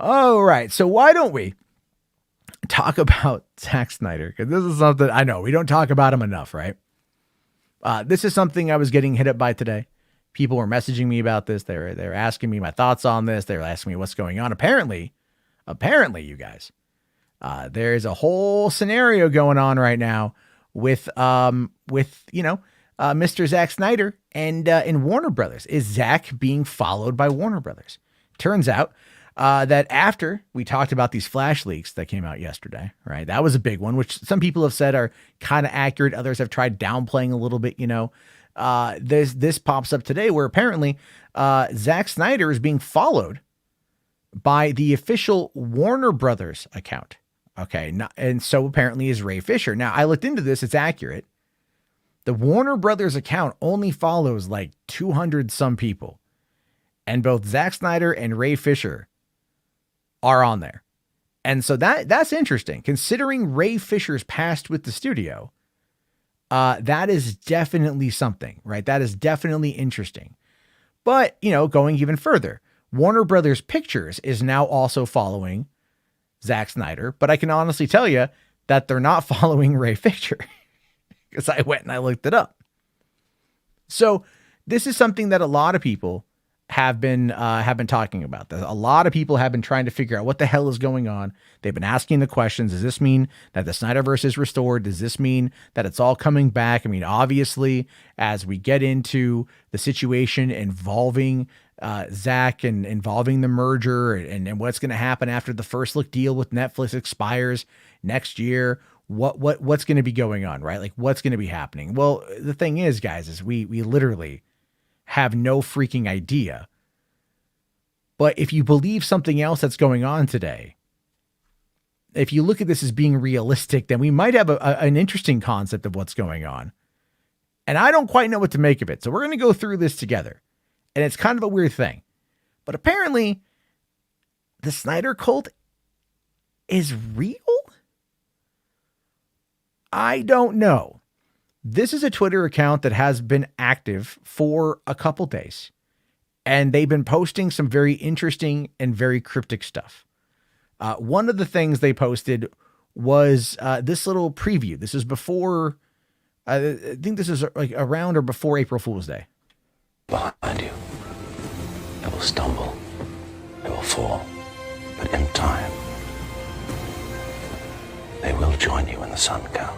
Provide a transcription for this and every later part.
All right. So why don't we talk about Zack Snyder? Because this is something I know we don't talk about him enough, right? This is something I was getting hit up by today. People were messaging me about this. They were asking me my thoughts on this. They were asking me what's going on. Apparently, you guys, there is a whole scenario going on right now with Mr. Zack Snyder and Warner Brothers. Is Zack being followed by Warner Brothers? Turns out that after we talked about these flash leaks that came out yesterday, right? That was a big one, which some people have said are kind of accurate. Others have tried downplaying a little bit, this pops up today where apparently Zack Snyder is being followed by the official Warner Brothers account. Okay. And so apparently is Ray Fisher. Now I looked into this. It's accurate. The Warner Brothers account only follows like 200 some people, and both Zack Snyder and Ray Fisher are on there. And so that's interesting considering Ray Fisher's past with the studio. That is definitely something, right? That is definitely interesting. But, going even further, Warner Brothers Pictures is now also following Zack Snyder, but I can honestly tell you that they're not following Ray Fisher because I went and I looked it up. So this is something that a lot of people have been talking about. A lot of people have been trying to figure out what the hell is going on. They've been asking the questions. Does this mean that the Snyderverse is restored? Does this mean that it's all coming back? I mean, obviously, as we get into the situation involving Zack and involving the merger and what's going to happen after the first look deal with Netflix expires next year, what's going to be going on, right? Like what's going to be happening? Well, the thing is, guys, is we literally have no freaking idea. But if you believe something else that's going on today, if you look at this as being realistic, then we might have an interesting concept of what's going on. And I don't quite know what to make of it. So we're going to go through this together. And it's kind of a weird thing. But apparently, the Snyder cult is real? I don't know. This is a Twitter account that has been active for a couple days, and they've been posting some very interesting and very cryptic stuff. One of the things they posted was this little preview. This is before, I think this is like around or before April Fool's Day. Behind you, it will stumble, it will fall, but in time, they will join you in the sun, Cal.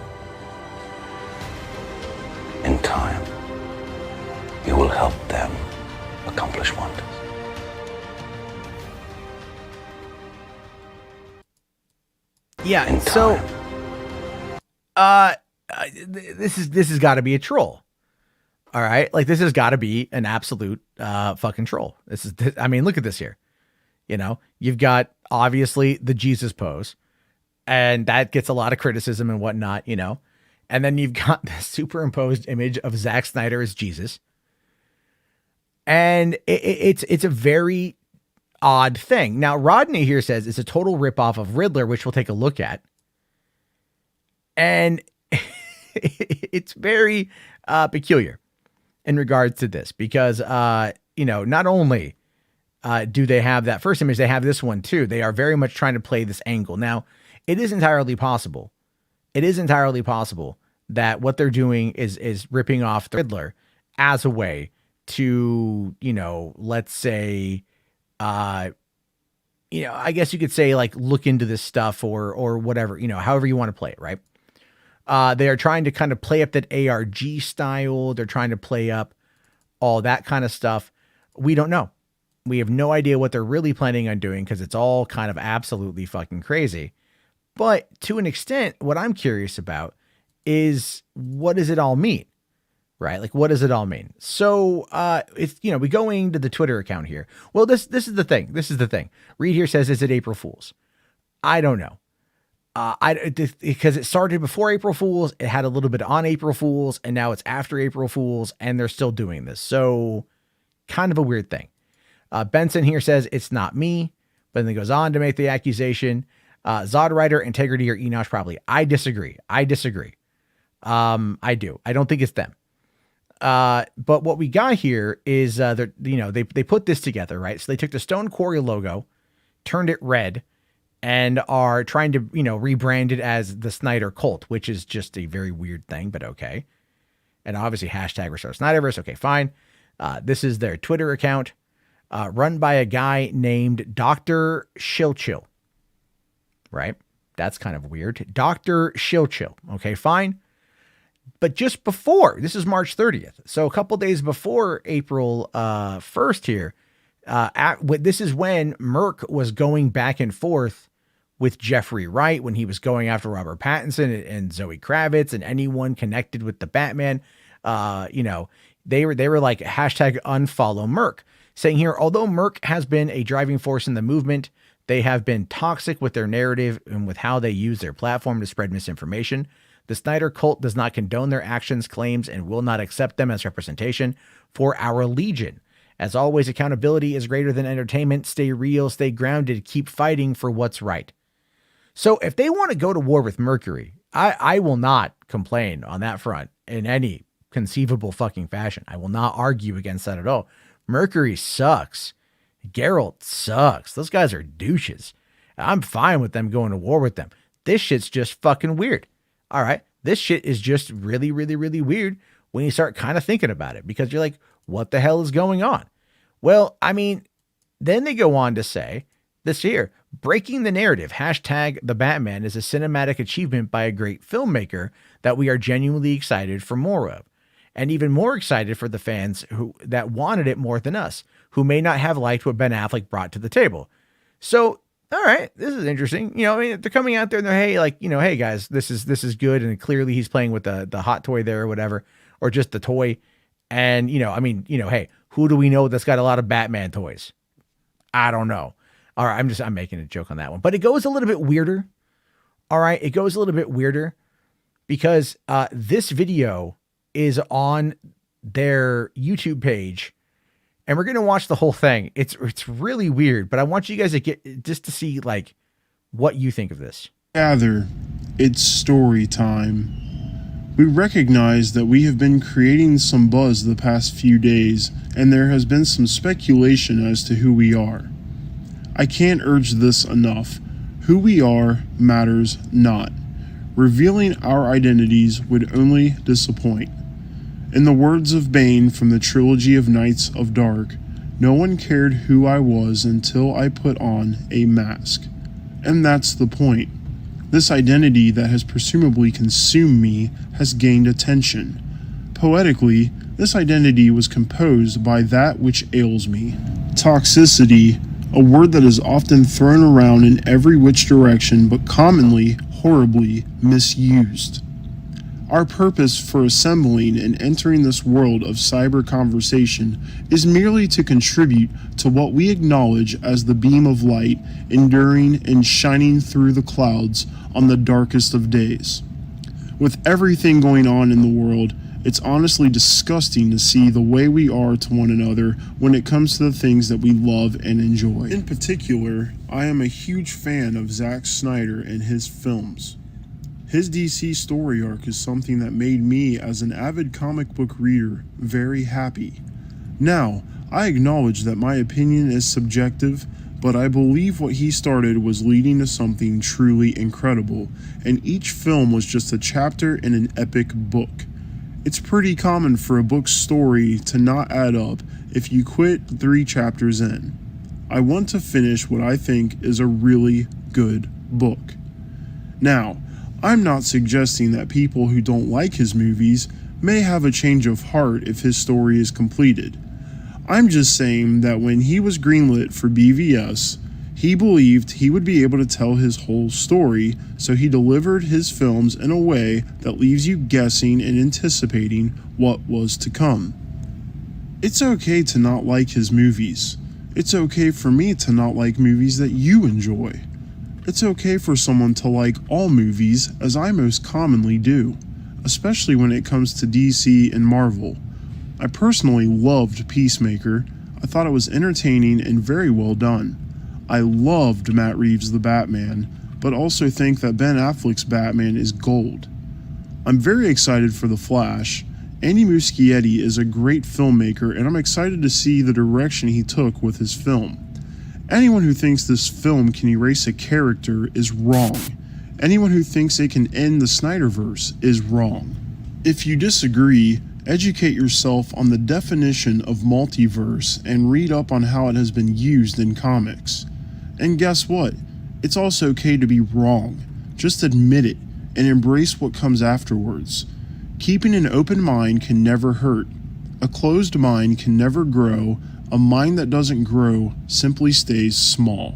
In time, you will help them accomplish wonders. Yeah, and so this has got to be a troll. All right, like this has got to be an absolute fucking troll. I mean, look at this here. You've got obviously the Jesus pose, and that gets a lot of criticism and whatnot. And then you've got the superimposed image of Zack Snyder as Jesus. And it's a very odd thing. Now, Rodney here says it's a total ripoff of Riddler, which we'll take a look at. And it's very peculiar in regards to this because, not only do they have that first image, they have this one too. They are very much trying to play this angle. Now, it is entirely possible that what they're doing is ripping off the Riddler as a way to, let's say, I guess you could say like look into this stuff or whatever, however you want to play it, right? They are trying to kind of play up that ARG style. They're trying to play up all that kind of stuff. We don't know. We have no idea what they're really planning on doing because it's all kind of absolutely fucking crazy. But to an extent, what I'm curious about is what does it all mean, right? Like, what does it all mean? So, it's, we going to the Twitter account here. Well, this is the thing. Reed here says, is it April Fool's? I don't know. Because it started before April Fool's, it had a little bit on April Fool's, and now it's after April Fool's, and they're still doing this. So kind of a weird thing. Benson here says it's not me, but then he goes on to make the accusation. Zod Rider, Integrity, or Enosh probably. I disagree. I do. I don't think it's them. But what we got here is they put this together, right? So they took the Stone Quarry logo, turned it red and are trying to, rebrand it as the Snyder cult, which is just a very weird thing, but okay. And obviously hashtag Restore Snyderverse. Okay, fine. This is their Twitter account, run by a guy named Dr. Shilchill, right? That's kind of weird. Dr. Shilchill. Okay, fine. But just before, this is March 30th. So a couple days before April 1st here, this is when Merck was going back and forth with Jeffrey Wright, when he was going after Robert Pattinson and Zoe Kravitz and anyone connected with the Batman. They were like hashtag unfollow Merck, saying here, although Merck has been a driving force in the movement, they have been toxic with their narrative and with how they use their platform to spread misinformation. The Snyder cult does not condone their actions, claims, and will not accept them as representation for our legion. As always, accountability is greater than entertainment. Stay real, stay grounded, keep fighting for what's right. So if they want to go to war with Mercury, I will not complain on that front in any conceivable fucking fashion. I will not argue against that at all. Mercury sucks. Geralt sucks. Those guys are douches. I'm fine with them going to war with them. This shit's just fucking weird. All right. This shit is just really, really, really weird when you start kind of thinking about it, because you're like, what the hell is going on? Well, I mean, then they go on to say this here, breaking the narrative, hashtag the Batman is a cinematic achievement by a great filmmaker that we are genuinely excited for more of. And even more excited for the fans that wanted it more than us, who may not have liked what Ben Affleck brought to the table. So, all right, this is interesting. They're coming out there and they're, hey guys, this is good. And clearly he's playing with the hot toy there or whatever, or just the toy. And, hey, who do we know that's got a lot of Batman toys? I don't know. All right, I'm making a joke on that one, but it goes a little bit weirder. All right, it goes a little bit weirder because this video is on their YouTube page, and we're gonna watch the whole thing. It's really weird, but I want you guys to get just to see like what you think of this. Gather, it's story time. We recognize that we have been creating some buzz the past few days, and there has been some speculation as to who we are. I can't urge this enough. Who we are matters not. Revealing our identities would only disappoint. In the words of Bane from the trilogy of Knights of Dark, no one cared who I was until I put on a mask. And that's the point. This identity that has presumably consumed me has gained attention. Poetically, this identity was composed by that which ails me. Toxicity, a word that is often thrown around in every which direction, but commonly horribly misused. Our purpose for assembling and entering this world of cyber conversation is merely to contribute to what we acknowledge as the beam of light enduring and shining through the clouds on the darkest of days. With everything going on in the world, it's honestly disgusting to see the way we are to one another when it comes to the things that we love and enjoy. In particular, I am a huge fan of Zack Snyder and his films. His DC story arc is something that made me, as an avid comic book reader, very happy. Now, I acknowledge that my opinion is subjective, but I believe what he started was leading to something truly incredible, and each film was just a chapter in an epic book. It's pretty common for a book's story to not add up if you quit 3 chapters in. I want to finish what I think is a really good book. Now, I'm not suggesting that people who don't like his movies may have a change of heart if his story is completed. I'm just saying that when he was greenlit for BVS, he believed he would be able to tell his whole story, so he delivered his films in a way that leaves you guessing and anticipating what was to come. It's okay to not like his movies. It's okay for me to not like movies that you enjoy. It's okay for someone to like all movies, as I most commonly do, especially when it comes to DC and Marvel. I personally loved Peacemaker. I thought it was entertaining and very well done. I loved Matt Reeves' The Batman, but also think that Ben Affleck's Batman is gold. I'm very excited for The Flash. Andy Muschietti is a great filmmaker, and I'm excited to see the direction he took with his film. Anyone who thinks this film can erase a character is wrong. Anyone who thinks it can end the Snyderverse is wrong. If you disagree, educate yourself on the definition of multiverse and read up on how it has been used in comics. And guess what? It's also okay to be wrong. Just admit it and embrace what comes afterwards. Keeping an open mind can never hurt. A closed mind can never grow. A mind that doesn't grow simply stays small.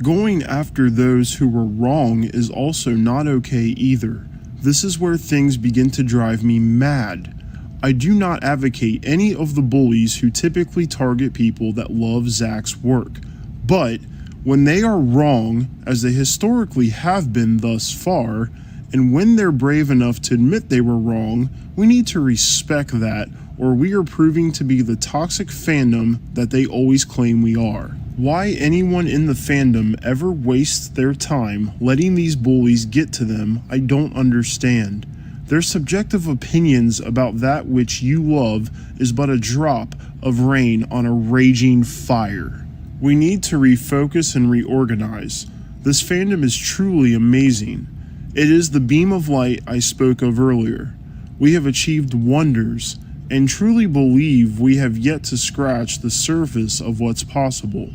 Going after those who were wrong is also not okay either. This is where things begin to drive me mad. I do not advocate any of the bullies who typically target people that love Zack's work. But when they are wrong, as they historically have been thus far, and when they're brave enough to admit they were wrong, we need to respect that, or we are proving to be the toxic fandom that they always claim we are. Why anyone in the fandom ever wastes their time letting these bullies get to them, I don't understand. Their subjective opinions about that which you love is but a drop of rain on a raging fire. We need to refocus and reorganize. This fandom is truly amazing. It is the beam of light I spoke of earlier. We have achieved wonders, and truly believe we have yet to scratch the surface of what's possible.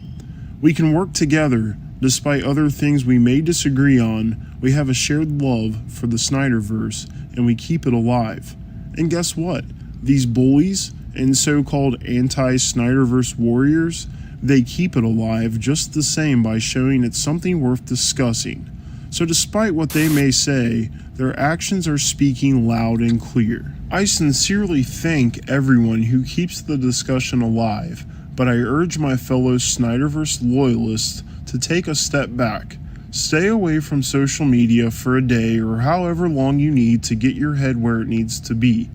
We can work together. Despite other things we may disagree on, we have a shared love for the Snyderverse, and we keep it alive. And guess what? These bullies and so-called anti-Snyderverse warriors, they keep it alive just the same by showing it's something worth discussing. So despite what they may say, their actions are speaking loud and clear. I sincerely thank everyone who keeps the discussion alive, but I urge my fellow Snyderverse loyalists to take a step back. Stay away from social media for a day or however long you need to get your head where it needs to be.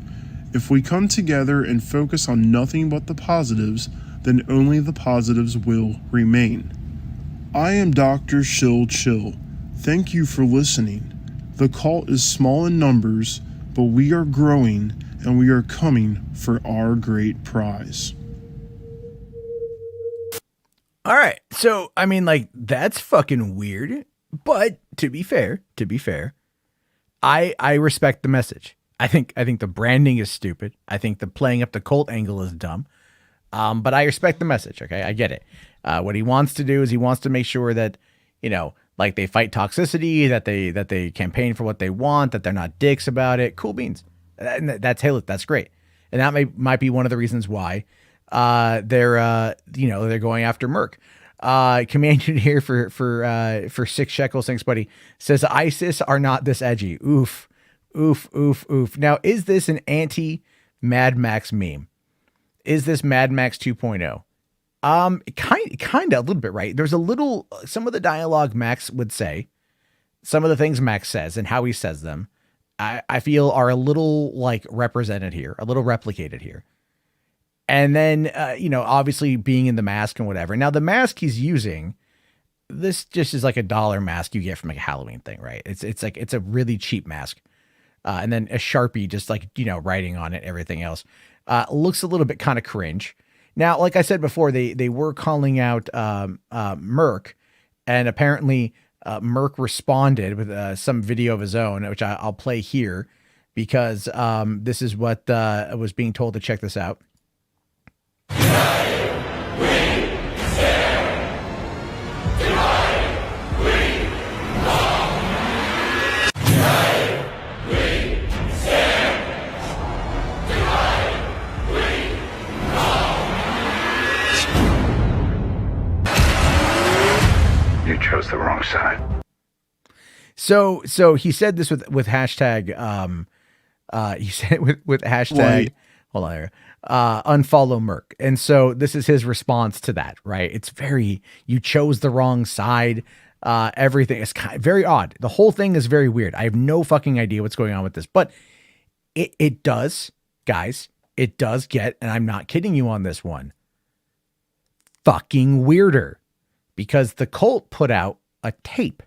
If we come together and focus on nothing but the positives, then only the positives will remain. I am Dr. Shill Chill. Thank you for listening. The cult is small in numbers, but we are growing and we are coming for our great prize. All right. So, I mean, like, that's fucking weird. But to be fair, I respect the message. I think the branding is stupid. I think the playing up the cult angle is dumb. But I respect the message. Okay. I get it. What he wants to do is he wants to make sure that, you know, like they fight toxicity, that they campaign for what they want, that they're not dicks about it. Cool beans. And that's great. And that might be one of the reasons why they're going after Merc. Commanded here for 6 shekels. Thanks, buddy. Says ISIS are not this edgy. Oof. Now, is this an anti Mad Max meme? Is this Mad Max 2.0? Kind of a little bit, right? There's some of the dialogue Max would say, some of the things Max says and how he says them, I feel are a little like represented here, a little replicated here. And then, obviously being in the mask and whatever. Now the mask he's using, this just is like $1 mask you get from like a Halloween thing, right? It's like, it's a really cheap mask. And then a Sharpie, just like, writing on it, everything else, looks a little bit kind of cringe. Now, like I said before, they were calling out Merc, and apparently Merc responded with some video of his own, which I'll play here because this is what was being told to check this out. You chose the wrong side. So he said this with hashtag he said it with hashtag Right. Hold on there. Unfollow Merc. And so this is his response to that, right? It's you chose the wrong side. Everything is very odd. The whole thing is very weird. I have no fucking idea what's going on with this, but it does, guys, it does get, and I'm not kidding you on this one, fucking weirder, because the cult put out a tape,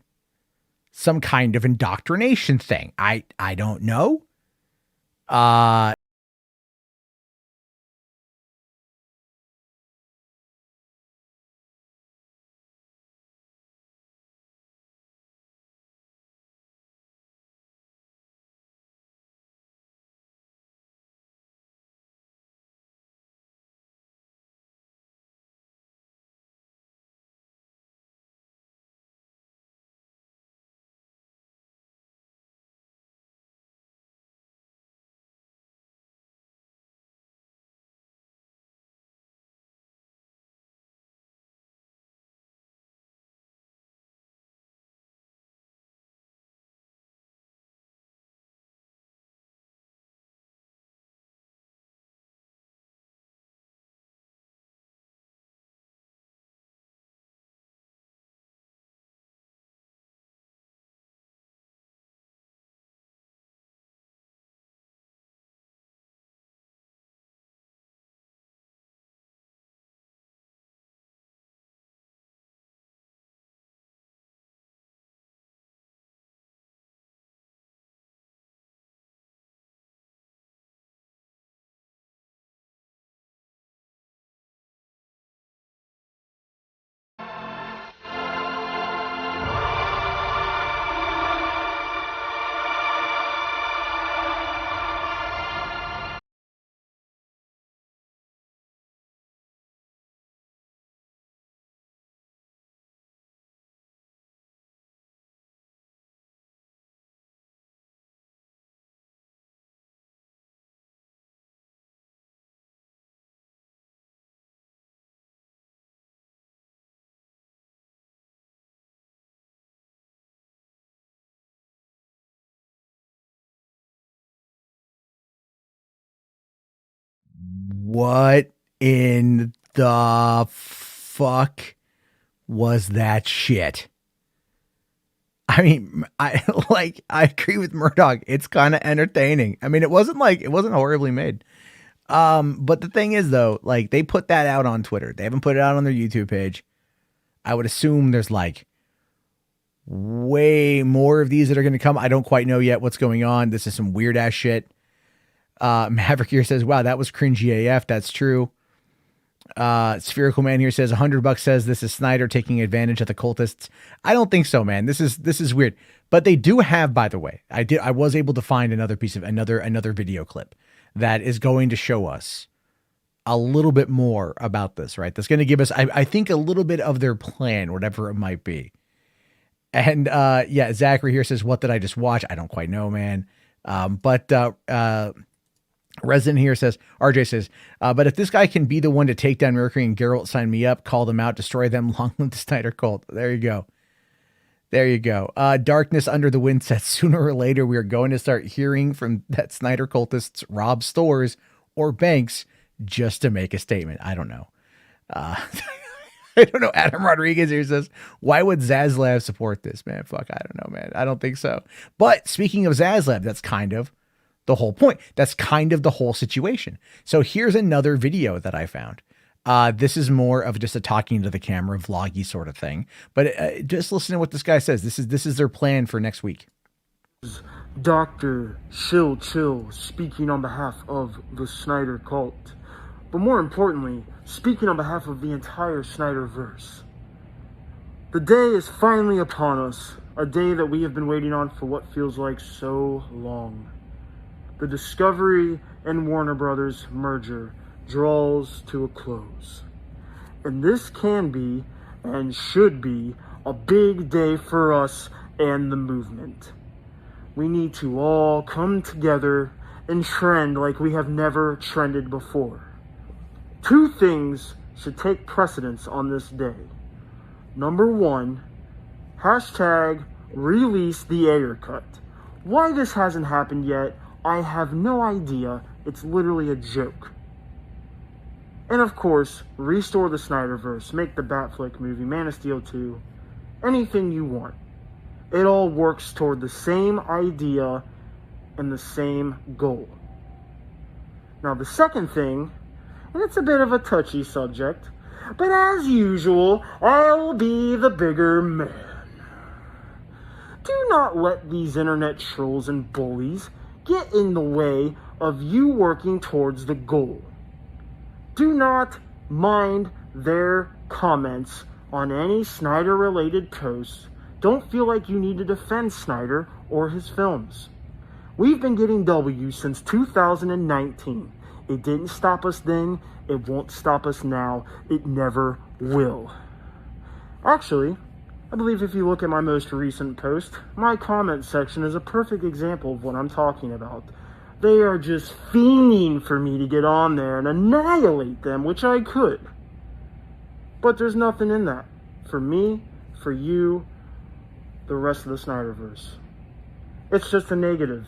some kind of indoctrination thing. I don't know. What in the fuck was that shit? I mean, I agree with Murdoch. It's kind of entertaining. I mean, it wasn't horribly made. But the thing is though, like they put that out on Twitter. They haven't put it out on their YouTube page. I would assume there's like way more of these that are going to come. I don't quite know yet what's going on. This is some weird ass shit. Maverick here says, wow, that was cringy AF. That's true. Spherical Man here says $100 says this is Snyder taking advantage of the cultists. I don't think so, man. This is weird, but they do have, by the way, I was able to find another piece of another video clip that is going to show us a little bit more about this, right? That's going to give us, I think, a little bit of their plan, whatever it might be. And yeah, Zachary here says, what did I just watch? I don't quite know, man. But Resident here says, RJ says, but if this guy can be the one to take down Mercury and Geralt, sign me up, call them out, destroy them, long live the Snyder cult. There you go. There you go. Darkness Under the Wind says, sooner or later, we are going to start hearing from that Snyder cultists rob stores or banks just to make a statement. I don't know. I don't know. Adam Rodriguez here says, why would Zaslav support this, man? Fuck, I don't know, man. I don't think so. But speaking of Zaslav, that's kind of the whole point. That's kind of the whole situation. So here's another video that I found. This is more of just a talking to the camera vloggy sort of thing. But just listen to what this guy says. This is their plan for next week. Dr. Chill speaking on behalf of the Snyder cult. But more importantly, speaking on behalf of the entire Snyderverse. The day is finally upon us. A day that we have been waiting on for what feels like so long. The Discovery and Warner Brothers merger draws to a close. And this can be, and should be, a big day for us and the movement. We need to all come together and trend like we have never trended before. Two things should take precedence on this day. Number one, hashtag release the Ayer cut. Why this hasn't happened yet, I have no idea. It's literally a joke. And of course, restore the Snyderverse, make the Batfleck movie, Man of Steel 2, anything you want. It all works toward the same idea and the same goal. Now the second thing, and it's a bit of a touchy subject, but as usual, I'll be the bigger man. Do not let these internet trolls and bullies get in the way of you working towards the goal. Do not mind their comments on any Snyder-related posts. Don't feel like you need to defend Snyder or his films. We've been getting W since 2019. It didn't stop us then. It won't stop us now. It never will. Actually, I believe if you look at my most recent post, my comment section is a perfect example of what I'm talking about. They are just fiending for me to get on there and annihilate them, which I could. But there's nothing in that. For me, for you, the rest of the Snyderverse. It's just a negative.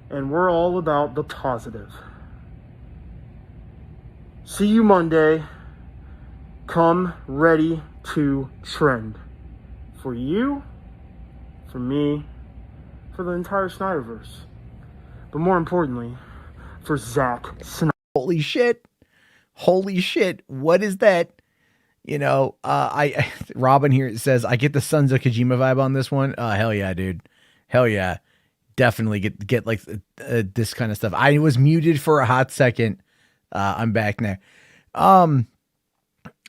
And we're all about the positive. See you Monday. Come ready to trend. For you, for me, for the entire Snyderverse. But more importantly, for Zack Snyder. Holy shit. Holy shit. What is that? You know, Robin here says, I get the Sons of Kojima vibe on this one. Hell yeah, dude. Hell yeah. Definitely get like this kind of stuff. I was muted for a hot second. I'm back now.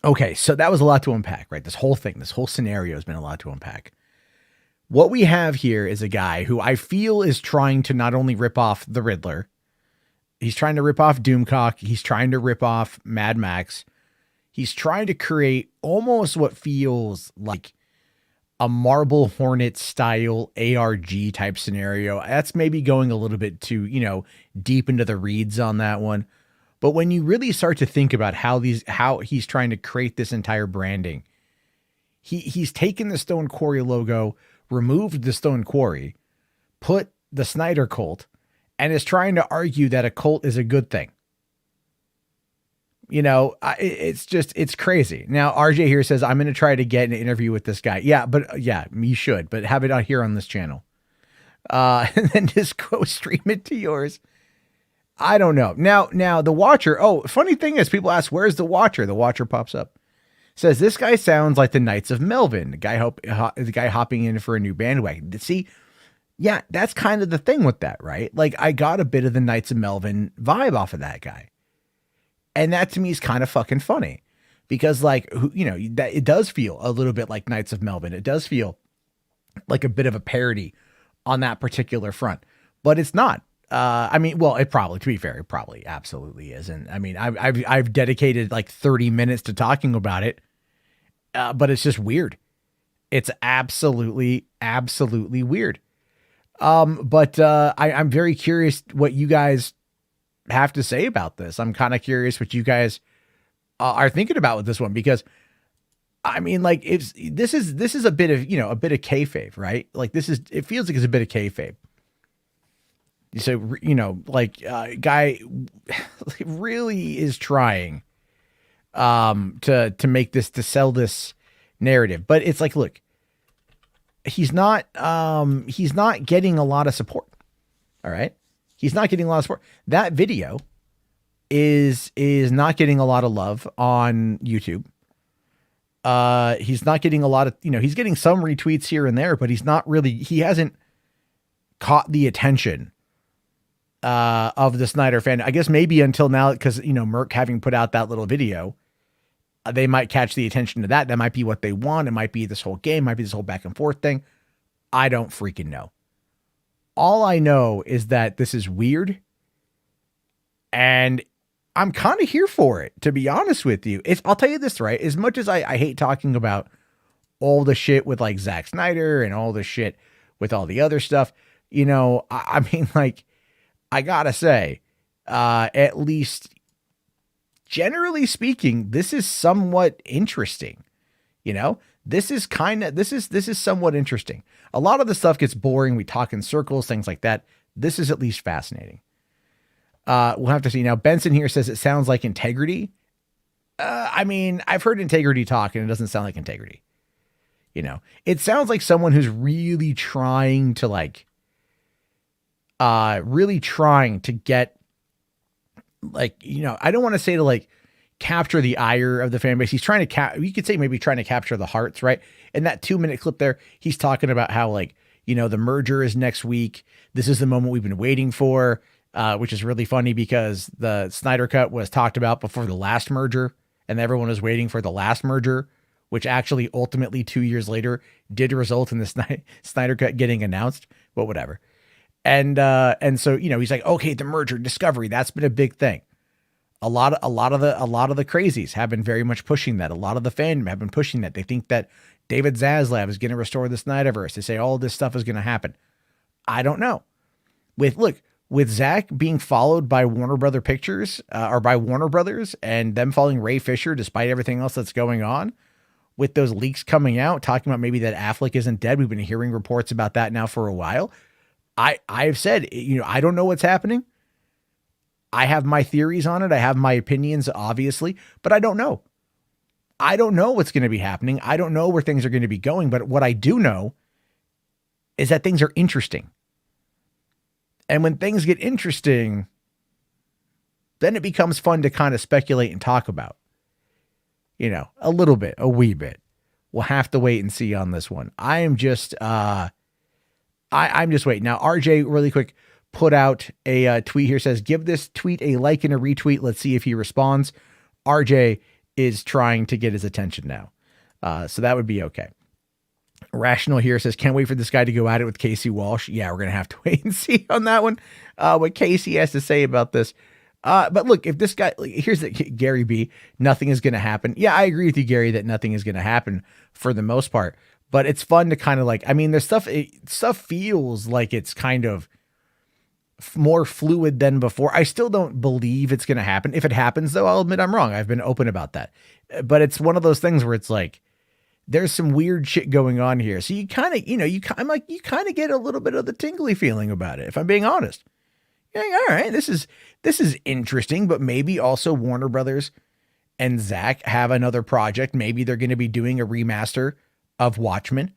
Okay, so that was a lot to unpack, right? This whole thing, this whole scenario has been a lot to unpack. What we have here is a guy who I feel is trying to not only rip off the Riddler, he's trying to rip off Doomcock, he's trying to rip off Mad Max. He's trying to create almost what feels like a Marble Hornet style ARG type scenario. That's maybe going a little bit too, deep into the reeds on that one. But when you really start to think about how he's trying to create this entire branding, he's taken the Stone Quarry logo, removed the Stone Quarry, put the Snyder cult, and is trying to argue that a cult is a good thing. It's crazy. Now, RJ here says, I'm going to try to get an interview with this guy. Yeah, but you should, but have it out here on this channel. And then just go stream it to yours. I don't know. Now the Watcher. Oh, funny thing is, people ask, where's the Watcher? The Watcher pops up. Says, this guy sounds like the Knights of Melvin, the guy hopping in for a new bandwagon. See, yeah, that's kind of the thing with that, right? Like, I got a bit of the Knights of Melvin vibe off of that guy. And that to me is kind of fucking funny because, like, that it does feel a little bit like Knights of Melvin. It does feel like a bit of a parody on that particular front, but it's not. It probably, to be fair, it probably absolutely is. And I mean, I've dedicated like 30 minutes to talking about it, but it's just weird. It's absolutely weird. I'm very curious what you guys have to say about this. I'm kind of curious what you guys are thinking about with this one, because I mean, like, this is a bit of kayfabe, right? Like, it feels like it's a bit of kayfabe. So, guy really is trying to make this, to sell this narrative, but it's like, look, he's not getting a lot of support. All right. He's not getting a lot of support. That video is not getting a lot of love on YouTube. He's not getting a lot of, he's getting some retweets here and there, but he hasn't caught the attention of the Snyder fan. I guess maybe until now, because, Merc having put out that little video, they might catch the attention to that. That might be what they want. It might be this whole game, might be this whole back and forth thing. I don't freaking know. All I know is that this is weird, and I'm kind of here for it, to be honest with you. I'll tell you this, right? As much as I hate talking about all the shit with like Zack Snyder and all the shit with all the other stuff, I mean, like, I gotta say, at least generally speaking, this is somewhat interesting. This is somewhat interesting. A lot of the stuff gets boring. We talk in circles, things like that. This is at least fascinating. We'll have to see. Now, Benson here says it sounds like Integrity. I mean, I've heard Integrity talk, and it doesn't sound like Integrity. It sounds like someone who's really trying to get, like, I don't want to say to like capture the ire of the fan base. He's trying to you could say maybe trying to capture the hearts, right? In that 2-minute clip there, he's talking about how, like, the merger is next week. This is the moment we've been waiting for, which is really funny because the Snyder Cut was talked about before the last merger, and everyone was waiting for the last merger, which actually ultimately 2 years later did result in the Snyder Cut getting announced, but whatever. And so, he's like, okay, the merger, Discovery, that's been a big thing. A lot of the crazies have been very much pushing that. A lot of the fandom have been pushing that. They think that David Zaslav is going to restore the Snyderverse. They say all this stuff is going to happen. I don't know. With Zach being followed by Warner Brother Pictures, or by Warner Brothers, and them following Ray Fisher despite everything else that's going on, with those leaks coming out talking about maybe that Affleck isn't dead. We've been hearing reports about that now for a while. I've said, I don't know what's happening. I have my theories on it. I have my opinions, obviously, but I don't know. I don't know what's going to be happening. I don't know where things are going to be going, but what I do know is that things are interesting. And when things get interesting, then it becomes fun to kind of speculate and talk about, a little bit, a wee bit. We'll have to wait and see on this one. I'm just waiting. Now, RJ, really quick, put out a tweet here, says, give this tweet a like and a retweet. Let's see if he responds. RJ is trying to get his attention now. So that would be okay. Rational here says, can't wait for this guy to go at it with Casey Walsh. Yeah, we're going to have to wait and see on that one, what Casey has to say about this. But look, if this guy, here's the Gary B, nothing is going to happen. Yeah, I agree with you, Gary, that nothing is going to happen for the most part, but it's fun to kind of like, I mean, there's stuff feels like it's kind of more fluid than before. I still don't believe it's going to happen. If it happens though, I'll admit I'm wrong. I've been open about that, but it's one of those things where it's like, there's some weird shit going on here. So you kind of, you kind of get a little bit of the tingly feeling about it. If I'm being honest, you're like, all right, this is interesting, but maybe also Warner Brothers and Zack have another project. Maybe they're going to be doing a remaster of Watchmen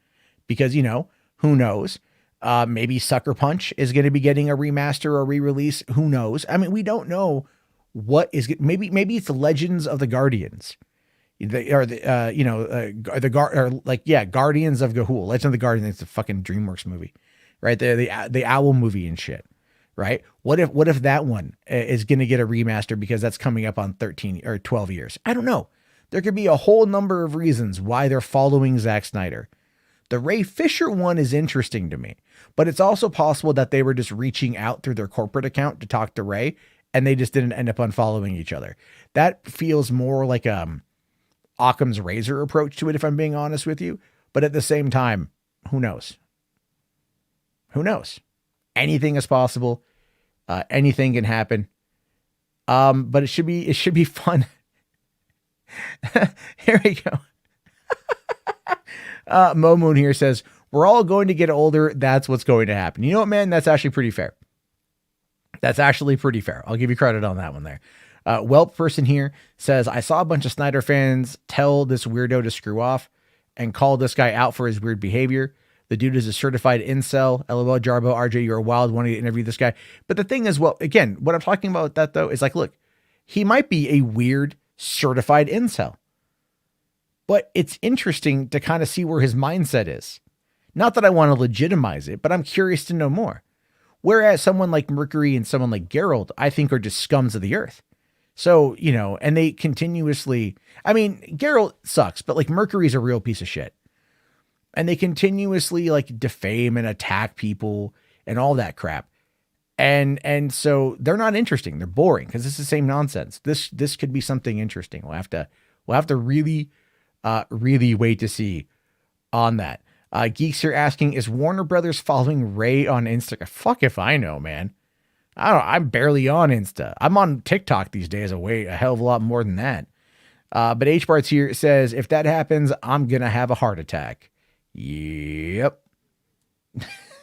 because, who knows? Maybe Sucker Punch is going to be getting a remaster or re-release. Who knows? I mean, we don't know what is, maybe it's Legends of the Guardians. Guardians of Ga'Hoole. Legend of the Guardians. It's a fucking DreamWorks movie, right? The owl movie and shit, right? What if that one is going to get a remaster because that's coming up on 13 or 12 years? I don't know. There could be a whole number of reasons why they're following Zack Snyder. The Ray Fisher one is interesting to me, but it's also possible that they were just reaching out through their corporate account to talk to Ray and they just didn't end up unfollowing each other. That feels more like Occam's razor approach to it, if I'm being honest with you. But at the same time, who knows? Who knows? Anything is possible. Anything can happen. But it should be fun. Here we go. Mo Moon here says, we're all going to get older. That's what's going to happen. You know what, man? That's actually pretty fair. I'll give you credit on that one there. Whelp person here says, I saw a bunch of Snyder fans tell this weirdo to screw off and call this guy out for his weird behavior. The dude is a certified incel. LOL, Jarbo, RJ, you're wild, wanting to interview this guy. But the thing is, well, again, what I'm talking about with that though, is like, look, he might be a weird certified incel, but it's interesting to kind of see where his mindset is. Not that I want to legitimize it, but I'm curious to know more. Whereas someone like Mercury and someone like Geralt, I think are just scums of the earth. So, and they continuously, I mean, Geralt sucks, but like Mercury's a real piece of shit. And they continuously like defame and attack people and all that crap. And so they're not interesting. They're boring because it's the same nonsense. This could be something interesting. We'll have to really wait to see on that. Geeks are asking, is Warner Brothers following Ray on Instagram? Fuck if I know, man. I don't know. I'm barely on Insta. I'm on TikTok these days, a hell of a lot more than that. But H Bart's here says, if that happens, I'm going to have a heart attack. Yep.